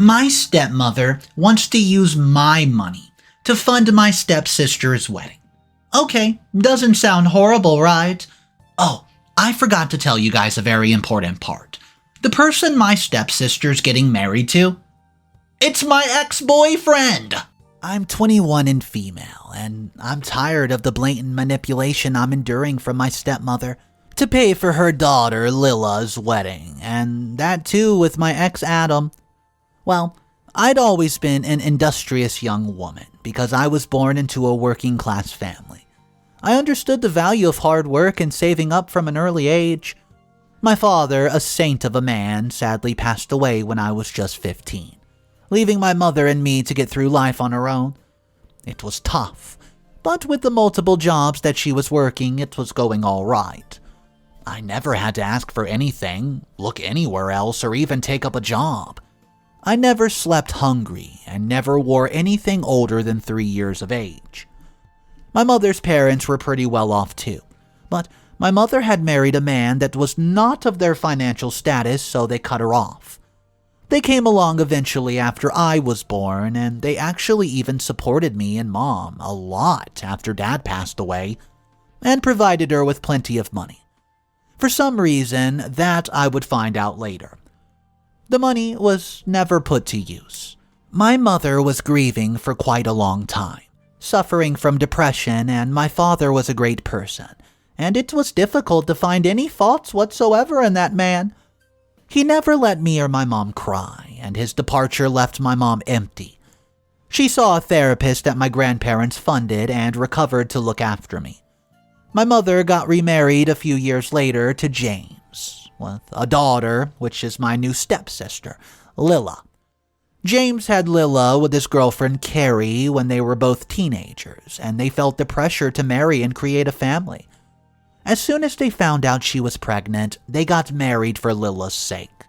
My stepmother wants to use my money to fund my stepsister's wedding. Okay, doesn't sound horrible, right? Oh, I forgot to tell you guys a very important part. The person my stepsister's getting married to, it's my ex-boyfriend! I'm 21 and female, and I'm tired of the blatant manipulation I'm enduring from my stepmother to pay for her daughter Lila's wedding, and that too with my ex Adam. Well, I'd always been an industrious young woman because I was born into a working class family. I understood the value of hard work and saving up from an early age. My father, a saint of a man, sadly passed away when I was just 15, leaving my mother and me to get through life on our own. It was tough, but with the multiple jobs that she was working, it was going all right. I never had to ask for anything, look anywhere else, or even take up a job. I never slept hungry and never wore anything older than 3 years of age. My mother's parents were pretty well off too, but my mother had married a man that was not of their financial status, so they cut her off. They came along eventually after I was born, and they actually even supported me and Mom a lot after Dad passed away, and provided her with plenty of money. For some reason, that I would find out later. The money was never put to use. My mother was grieving for quite a long time, suffering from depression, and my father was a great person, and it was difficult to find any faults whatsoever in that man. He never let me or my mom cry, and his departure left my mom empty. She saw a therapist that my grandparents funded and recovered to look after me. My mother got remarried a few years later to James, with a daughter, which is my new stepsister, Lila. James had Lila with his girlfriend Carrie when they were both teenagers, and they felt the pressure to marry and create a family. As soon as they found out she was pregnant, they got married for Lila's sake.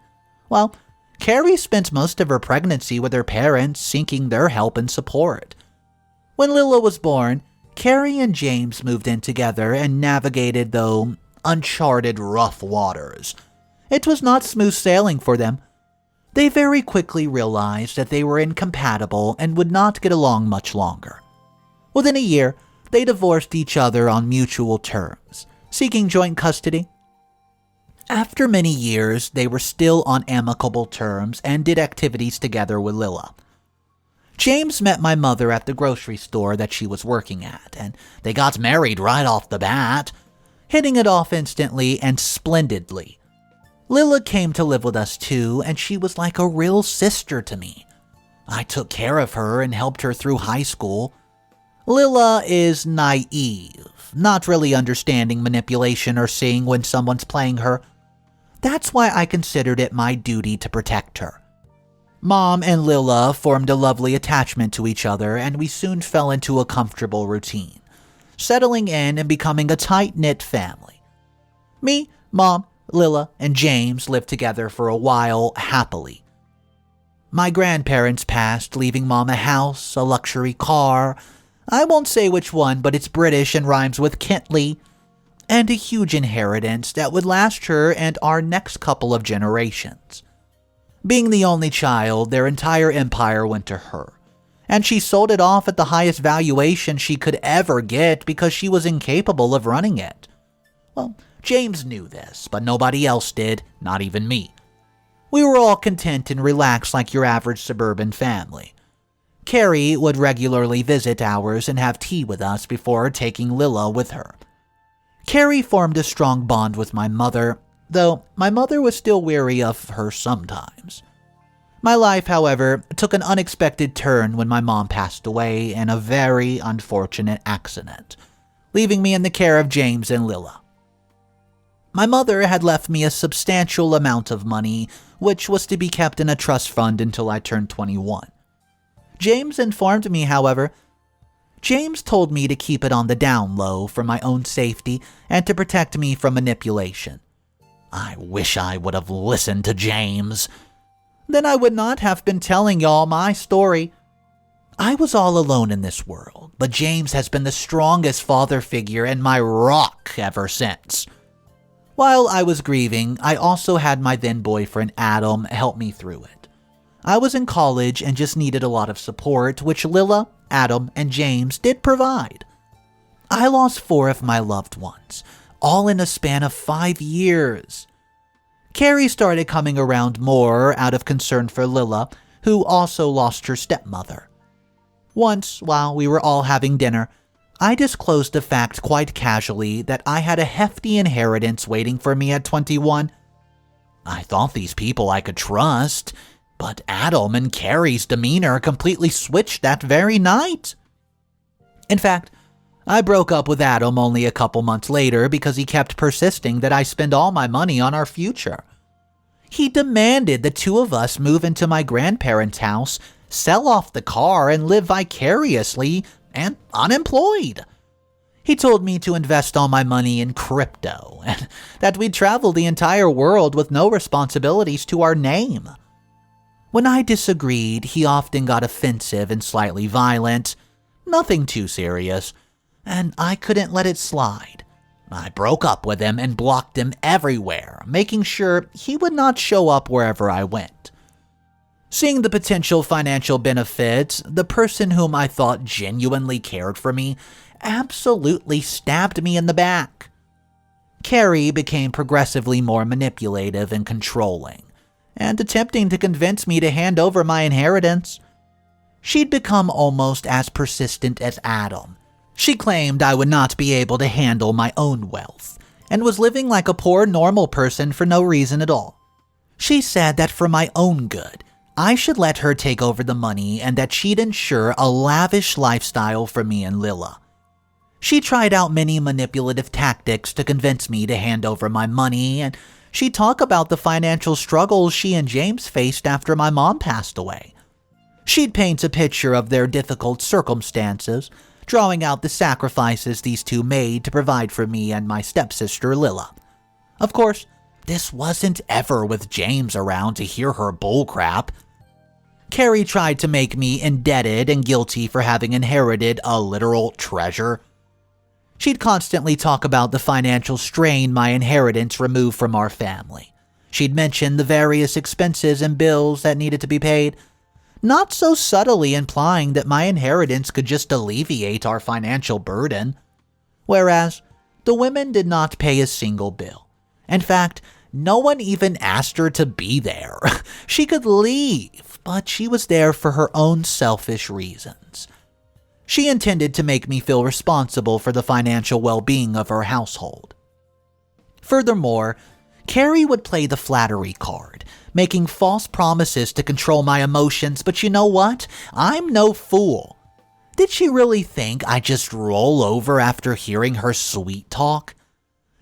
Well, Carrie spent most of her pregnancy with her parents, seeking their help and support. When Lila was born, Carrie and James moved in together and navigated, though, uncharted rough waters. It was not smooth sailing for them. They very quickly realized that they were incompatible and would not get along much longer. Within a year, they divorced each other on mutual terms, seeking joint custody. After many years, they were still on amicable terms and did activities together with Lila. James met my mother at the grocery store that she was working at, and they got married right off the bat, hitting it off instantly and splendidly. Lila came to live with us too, and she was like a real sister to me. I took care of her and helped her through high school. Lila is naive, not really understanding manipulation or seeing when someone's playing her. That's why I considered it my duty to protect her. Mom and Lila formed a lovely attachment to each other, and we soon fell into a comfortable routine, settling in and becoming a tight-knit family. Me, Mom, Lila, and James lived together for a while happily. My grandparents passed, leaving Mom a house, a luxury car, I won't say which one, but it's British and rhymes with Kentley, and a huge inheritance that would last her and our next couple of generations. Being the only child, their entire empire went to her, and she sold it off at the highest valuation she could ever get because she was incapable of running it. Well, James knew this, but nobody else did, not even me. We were all content and relaxed like your average suburban family. Carrie would regularly visit ours and have tea with us before taking Lila with her. Carrie formed a strong bond with my mother, though my mother was still wary of her sometimes. My life, however, took an unexpected turn when my mom passed away in a very unfortunate accident, leaving me in the care of James and Lila. My mother had left me a substantial amount of money, which was to be kept in a trust fund until I turned 21. James informed me, however. James told me to keep it on the down low for my own safety and to protect me from manipulation. I wish I would have listened to James. Then I would not have been telling y'all my story. I was all alone in this world, but James has been the strongest father figure and my rock ever since. While I was grieving, I also had my then boyfriend Adam help me through it. I was in college and just needed a lot of support, which Lila, Adam, and James did provide. I lost 4 of my loved ones, all in a span of 5 years. Carrie started coming around more out of concern for Lila, who also lost her stepmother. Once, while we were all having dinner, I disclosed the fact quite casually that I had a hefty inheritance waiting for me at 21. I thought these people I could trust, but Adam and Carrie's demeanor completely switched that very night. In fact, I broke up with Adam only a couple months later because he kept persisting that I spend all my money on our future. He demanded the 2 of us move into my grandparents' house, sell off the car, and live vicariously and unemployed. He told me to invest all my money in crypto and that we'd travel the entire world with no responsibilities to our name. When I disagreed, he often got offensive and slightly violent. Nothing too serious, and I couldn't let it slide. I broke up with him and blocked him everywhere, making sure he would not show up wherever I went. Seeing the potential financial benefits, the person whom I thought genuinely cared for me absolutely stabbed me in the back. Carrie became progressively more manipulative and controlling, and attempting to convince me to hand over my inheritance. She'd become almost as persistent as Adam. She claimed I would not be able to handle my own wealth, and was living like a poor normal person for no reason at all. She said that for my own good, I should let her take over the money and that she'd ensure a lavish lifestyle for me and Lila. She tried out many manipulative tactics to convince me to hand over my money, and she'd talk about the financial struggles she and James faced after my mom passed away. She'd paint a picture of their difficult circumstances, drawing out the sacrifices these 2 made to provide for me and my stepsister Lila. Of course, this wasn't ever with James around to hear her bullcrap. Carrie tried to make me indebted and guilty for having inherited a literal treasure. She'd constantly talk about the financial strain my inheritance removed from our family. She'd mention the various expenses and bills that needed to be paid, not so subtly implying that my inheritance could just alleviate our financial burden. Whereas, the women did not pay a single bill. In fact, no one even asked her to be there. She could leave, but she was there for her own selfish reasons. She intended to make me feel responsible for the financial well-being of her household. Furthermore, Carrie would play the flattery card, making false promises to control my emotions, but you know what? I'm no fool. Did she really think I'd just roll over after hearing her sweet talk?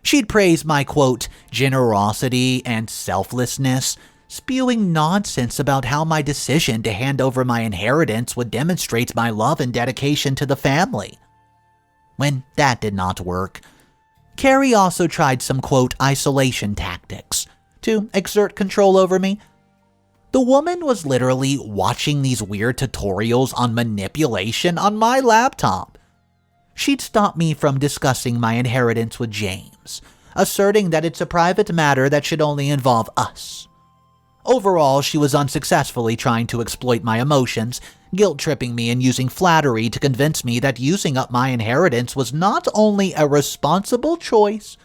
She'd praise my, quote, generosity and selflessness, spewing nonsense about how my decision to hand over my inheritance would demonstrate my love and dedication to the family. When that did not work, Carrie also tried some, quote, isolation tactics to exert control over me. The woman was literally watching these weird tutorials on manipulation on my laptop. She'd stop me from discussing my inheritance with James, asserting that it's a private matter that should only involve us. Overall, she was unsuccessfully trying to exploit my emotions, guilt-tripping me and using flattery to convince me that using up my inheritance was not only a responsible choice,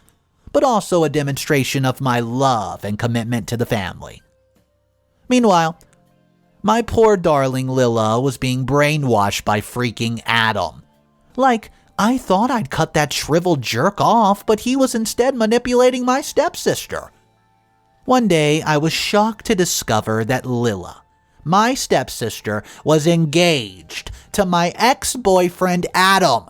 but also a demonstration of my love and commitment to the family. Meanwhile, my poor darling Lila was being brainwashed by freaking Adam. Like, I thought I'd cut that shriveled jerk off, but he was instead manipulating my stepsister. One day, I was shocked to discover that Lila, my stepsister, was engaged to my ex-boyfriend Adam.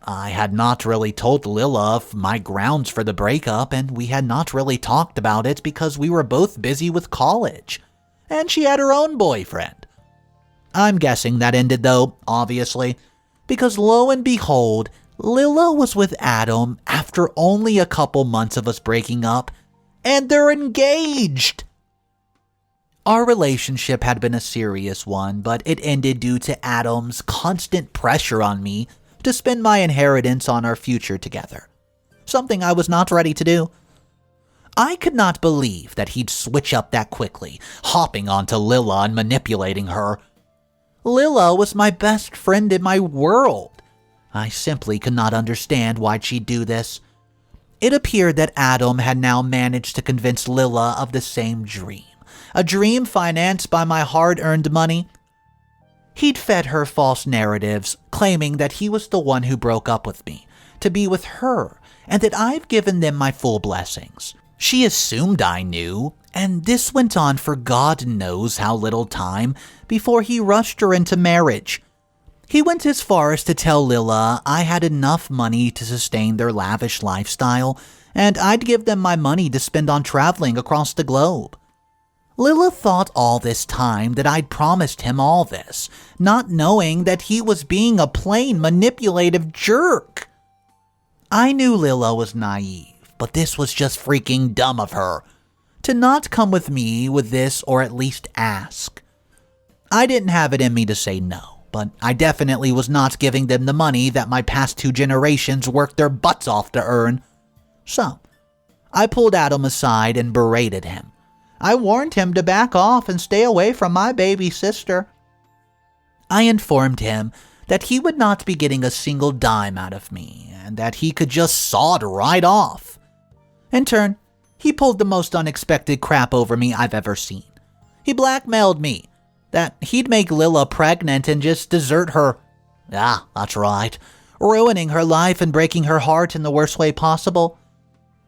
I had not really told Lila of my grounds for the breakup, and we had not really talked about it because we were both busy with college, and she had her own boyfriend. I'm guessing that ended though, obviously, because lo and behold, Lila was with Adam after only a couple months of us breaking up, and they're engaged. Our relationship had been a serious one, but it ended due to Adam's constant pressure on me to spend my inheritance on our future together, something I was not ready to do. I could not believe that he'd switch up that quickly, hopping onto Lila and manipulating her. Lila was my best friend in my world. I simply could not understand why'd she do this. It appeared that Adam had now managed to convince Lila of the same dream, a dream financed by my hard-earned money. He'd fed her false narratives, claiming that he was the one who broke up with me, to be with her, and that I've given them my full blessings. She assumed I knew, and this went on for God knows how little time before he rushed her into marriage. He went as far as to tell Lila I had enough money to sustain their lavish lifestyle, and I'd give them my money to spend on traveling across the globe. Lila thought all this time that I'd promised him all this, not knowing that he was being a plain manipulative jerk. I knew Lila was naive, but this was just freaking dumb of her. To not come with me with this or at least ask. I didn't have it in me to say no, but I definitely was not giving them the money that my past 2 generations worked their butts off to earn. So, I pulled Adam aside and berated him. I warned him to back off and stay away from my baby sister. I informed him that he would not be getting a single dime out of me and that he could just sod right off. In turn, he pulled the most unexpected crap over me I've ever seen. He blackmailed me that he'd make Lila pregnant and just desert her. Ah, that's right. Ruining her life and breaking her heart in the worst way possible.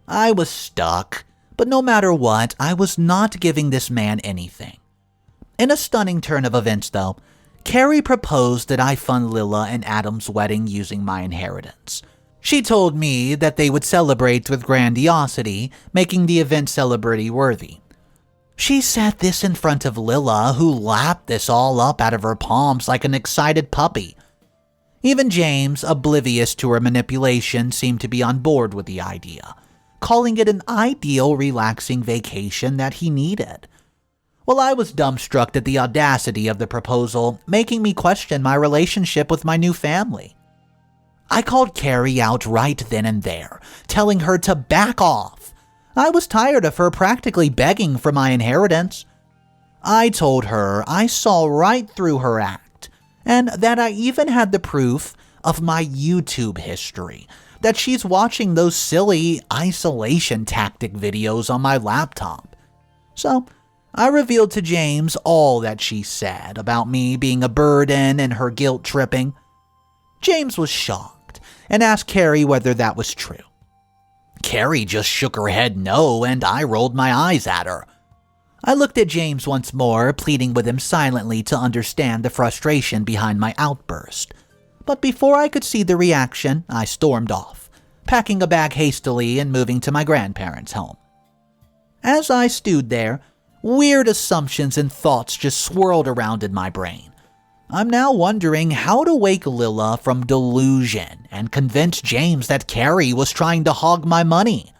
I was stuck, but no matter what, I was not giving this man anything. In a stunning turn of events, though, Carrie proposed that I fund Lila and Adam's wedding using my inheritance. She told me that they would celebrate with grandiosity, making the event celebrity-worthy. She said this in front of Lila, who lapped this all up out of her palms like an excited puppy. Even James, oblivious to her manipulation, seemed to be on board with the idea, calling it an ideal relaxing vacation that he needed. Well, I was dumbstruck at the audacity of the proposal, making me question my relationship with my new family. I called Carrie out right then and there, telling her to back off. I was tired of her practically begging for my inheritance. I told her I saw right through her act, and that I even had the proof of my YouTube history, that she's watching those silly isolation tactic videos on my laptop. So, I revealed to James all that she said about me being a burden and her guilt tripping. James was shocked and asked Carrie whether that was true. Carrie just shook her head no, and I rolled my eyes at her. I looked at James once more, pleading with him silently to understand the frustration behind my outburst. But before I could see the reaction, I stormed off, packing a bag hastily and moving to my grandparents' home. As I stood there, weird assumptions and thoughts just swirled around in my brain. I'm now wondering how to wake Lila from delusion and convince James that Carrie was trying to hog my money.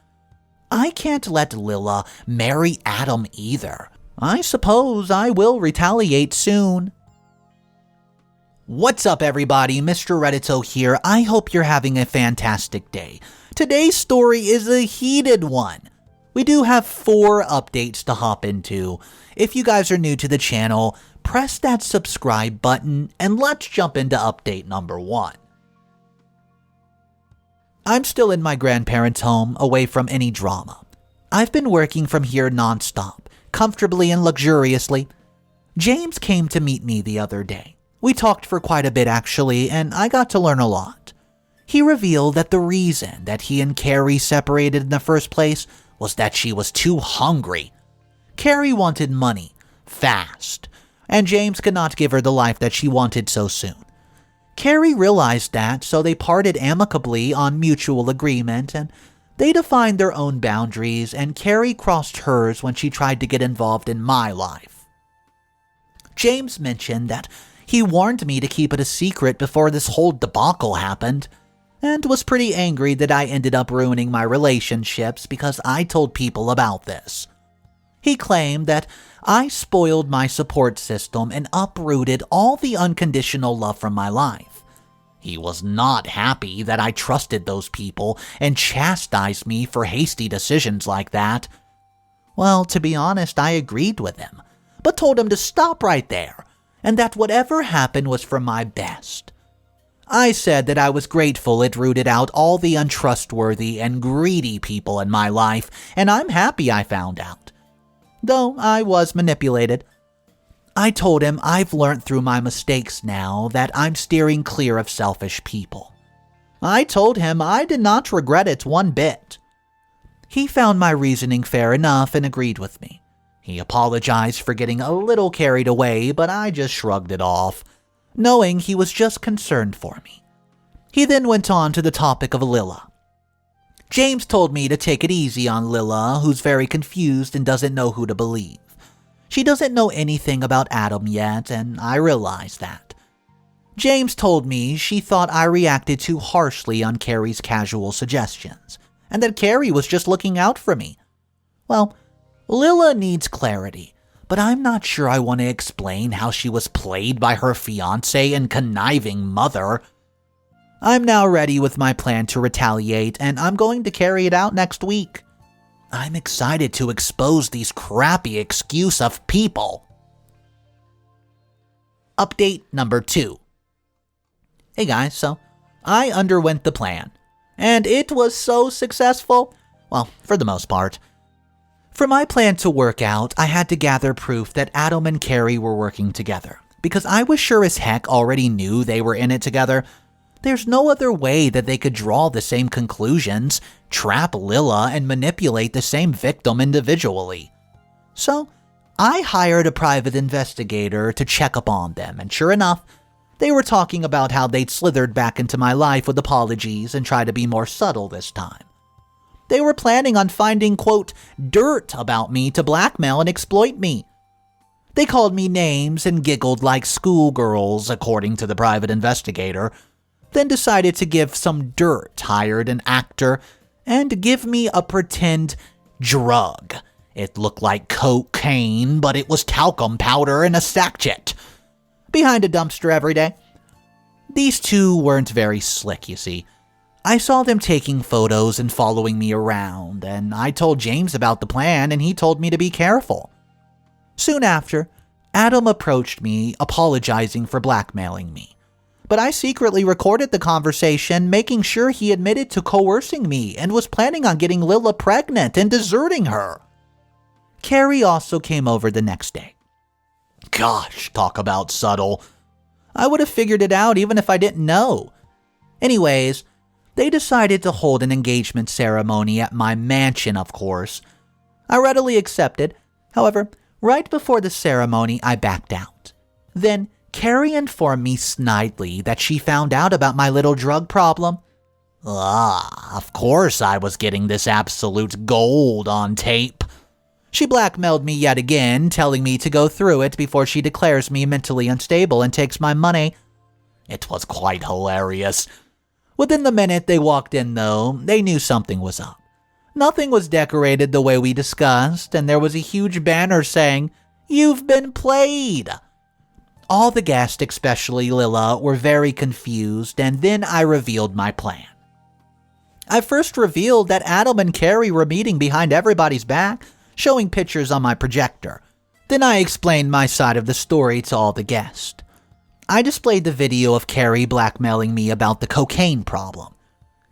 I can't let Lila marry Adam either. I suppose I will retaliate soon. What's up, everybody? Mr. Reddito here. I hope you're having a fantastic day. Today's story is a heated one. We do have 4 updates to hop into. If you guys are new to the channel, press that subscribe button and let's jump into update number 1. I'm still in my grandparents' home, away from any drama. I've been working from here nonstop, comfortably and luxuriously. James came to meet me the other day. We talked for quite a bit actually, and I got to learn a lot. He revealed that the reason that he and Carrie separated in the first place was that she was too hungry. Carrie wanted money, fast, and James could not give her the life that she wanted so soon. Carrie realized that, so they parted amicably on mutual agreement, and they defined their own boundaries, and Carrie crossed hers when she tried to get involved in my life. James mentioned that he warned me to keep it a secret before this whole debacle happened, and was pretty angry that I ended up ruining my relationships because I told people about this. He claimed that I spoiled my support system and uprooted all the unconditional love from my life. He was not happy that I trusted those people and chastised me for hasty decisions like that. Well, to be honest, I agreed with him, but told him to stop right there, and that whatever happened was for my best. I said that I was grateful it rooted out all the untrustworthy and greedy people in my life, and I'm happy I found out. Though I was manipulated. I told him I've learned through my mistakes now that I'm steering clear of selfish people. I told him I did not regret it one bit. He found my reasoning fair enough and agreed with me. He apologized for getting a little carried away, but I just shrugged it off, knowing he was just concerned for me. He then went on to the topic of Lila. James told me to take it easy on Lila, who's very confused and doesn't know who to believe. She doesn't know anything about Adam yet, and I realize that. James told me she thought I reacted too harshly on Carrie's casual suggestions, and that Carrie was just looking out for me. Well, Lila needs clarity, but I'm not sure I want to explain how she was played by her fiancé and conniving mother. I'm now ready with my plan to retaliate, and I'm going to carry it out next week. I'm excited to expose these crappy excuse of people. Update number 2. Hey guys, so I underwent the plan, and it was so successful. Well, for the most part. For my plan to work out, I had to gather proof that Adam and Carrie were working together, because I was sure as heck already knew they were in it together. There's no other way that they could draw the same conclusions, trap Lila, and manipulate the same victim individually. So, I hired a private investigator to check up on them, and sure enough, they were talking about how they'd slithered back into my life with apologies and tried to be more subtle this time. They were planning on finding, quote, dirt about me to blackmail and exploit me. They called me names and giggled like schoolgirls, according to the private investigator, then decided to give some dirt, hired an actor, and give me a pretend drug. It looked like cocaine, but it was talcum powder in a sachet. Behind a dumpster every day. These two weren't very slick, you see. I saw them taking photos and following me around, and I told James about the plan, and he told me to be careful. Soon after, Adam approached me, apologizing for blackmailing me. But I secretly recorded the conversation, making sure he admitted to coercing me and was planning on getting Lila pregnant and deserting her. Carrie also came over the next day. Gosh, talk about subtle. I would have figured it out even if I didn't know. Anyways, they decided to hold an engagement ceremony at my mansion, of course. I readily accepted. However, right before the ceremony, I backed out. Then, Carrie informed me snidely that she found out about my little drug problem. Of course I was getting this absolute gold on tape. She blackmailed me yet again, telling me to go through it before she declares me mentally unstable and takes my money. It was quite hilarious. Within the minute they walked in, though, they knew something was up. Nothing was decorated the way we discussed, and there was a huge banner saying, "You've been played." All the guests, especially Lila, were very confused, and then I revealed my plan. I first revealed that Adam and Carrie were meeting behind everybody's back, showing pictures on my projector. Then I explained my side of the story to all the guests. I displayed the video of Carrie blackmailing me about the cocaine problem.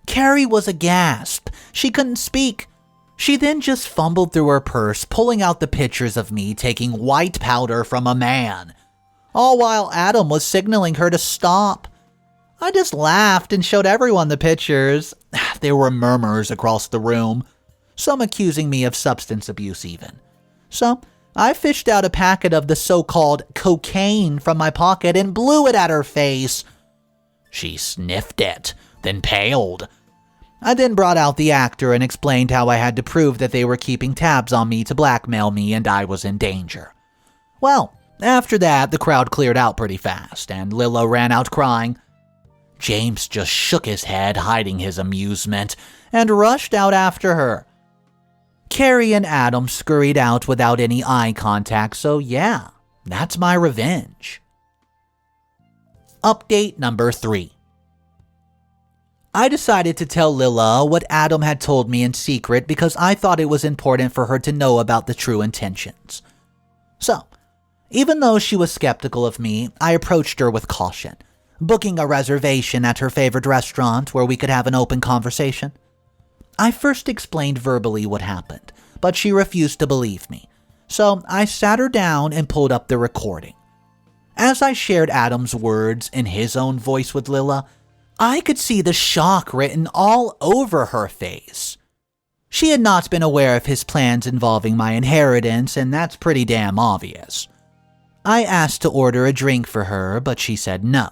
Carrie was aghast. She couldn't speak. She then just fumbled through her purse, pulling out the pictures of me taking white powder from a man, all while Adam was signaling her to stop. I just laughed and showed everyone the pictures. There were murmurs across the room, some accusing me of substance abuse even. So, I fished out a packet of the so-called cocaine from my pocket and blew it at her face. She sniffed it, then paled. I then brought out the actor and explained how I had to prove that they were keeping tabs on me to blackmail me and I was in danger. Well, after that, the crowd cleared out pretty fast, and Lila ran out crying. James just shook his head, hiding his amusement, and rushed out after her. Carrie and Adam scurried out without any eye contact, so yeah, that's my revenge. Update number 3. I decided to tell Lila what Adam had told me in secret because I thought it was important for her to know about the true intentions. So, even though she was skeptical of me, I approached her with caution, booking a reservation at her favorite restaurant where we could have an open conversation. I first explained verbally what happened, but she refused to believe me, so I sat her down and pulled up the recording. As I shared Adam's words in his own voice with Lila, I could see the shock written all over her face. She had not been aware of his plans involving my inheritance, and that's pretty damn obvious. I asked to order a drink for her, but she said no.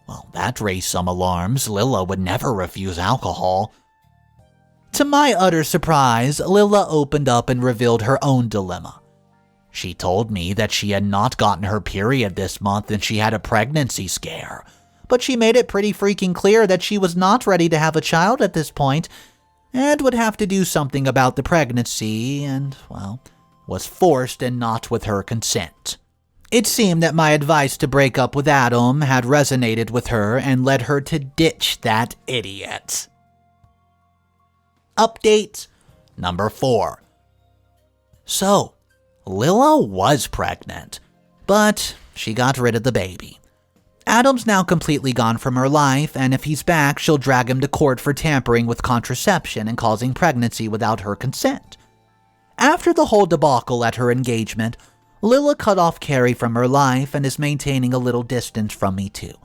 Well, that raised some alarms. Lila would never refuse alcohol. To my utter surprise, Lila opened up and revealed her own dilemma. She told me that she had not gotten her period this month and she had a pregnancy scare, but she made it pretty freaking clear that she was not ready to have a child at this point and would have to do something about the pregnancy and, well, was forced and not with her consent. It seemed that my advice to break up with Adam had resonated with her and led her to ditch that idiot. Update number 4. So, Lila was pregnant, but she got rid of the baby. Adam's now completely gone from her life, and if he's back, she'll drag him to court for tampering with contraception and causing pregnancy without her consent. After the whole debacle at her engagement, Lila cut off Carrie from her life and is maintaining a little distance from me too.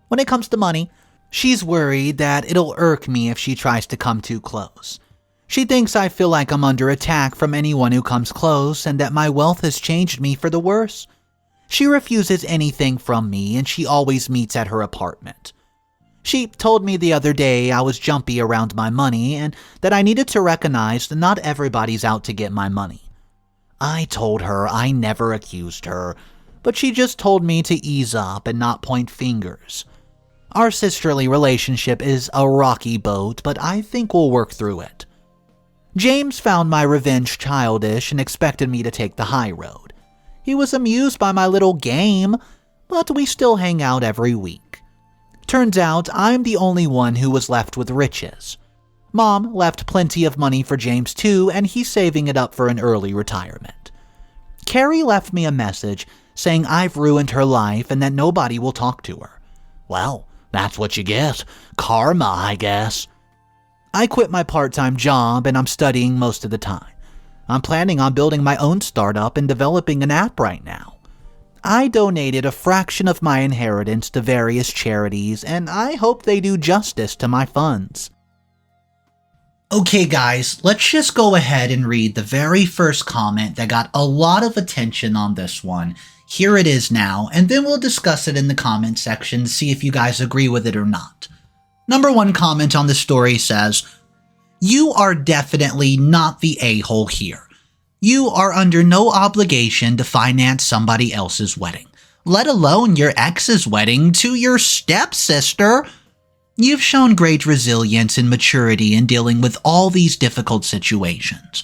When it comes to money, she's worried that it'll irk me if she tries to come too close. She thinks I feel like I'm under attack from anyone who comes close and that my wealth has changed me for the worse. She refuses anything from me and she always meets at her apartment. She told me the other day I was jumpy around my money and that I needed to recognize that not everybody's out to get my money. I told her I never accused her, but she just told me to ease up and not point fingers. Our sisterly relationship is a rocky boat, but I think we'll work through it. James found my revenge childish and expected me to take the high road. He was amused by my little game, but we still hang out every week. Turns out I'm the only one who was left with riches. Mom left plenty of money for James too, and he's saving it up for an early retirement. Carrie left me a message saying I've ruined her life and that nobody will talk to her. Well, that's what you get. Karma, I guess. I quit my part-time job and I'm studying most of the time. I'm planning on building my own startup and developing an app right now. I donated a fraction of my inheritance to various charities and I hope they do justice to my funds. Okay guys, let's just go ahead and read the very first comment that got a lot of attention on this one. Here it is now, and then we'll discuss it in the comment section to see if you guys agree with it or not. Number 1 comment on the story says, "You are definitely not the a-hole here. You are under no obligation to finance somebody else's wedding, let alone your ex's wedding to your stepsister. You've shown great resilience and maturity in dealing with all these difficult situations.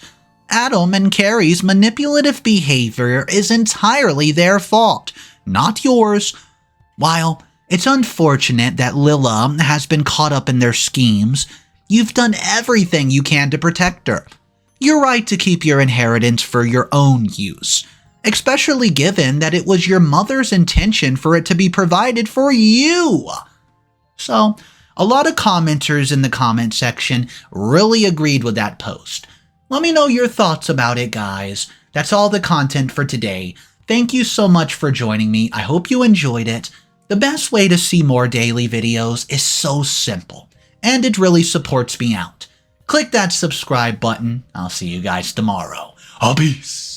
Adam and Carrie's manipulative behavior is entirely their fault, not yours. While it's unfortunate that Lila has been caught up in their schemes, you've done everything you can to protect her. You're right to keep your inheritance for your own use, especially given that it was your mother's intention for it to be provided for you." So, a lot of commenters in the comment section really agreed with that post. Let me know your thoughts about it, guys. That's all the content for today. Thank you so much for joining me. I hope you enjoyed it. The best way to see more daily videos is so simple, and it really supports me out. Click that subscribe button. I'll see you guys tomorrow. Peace.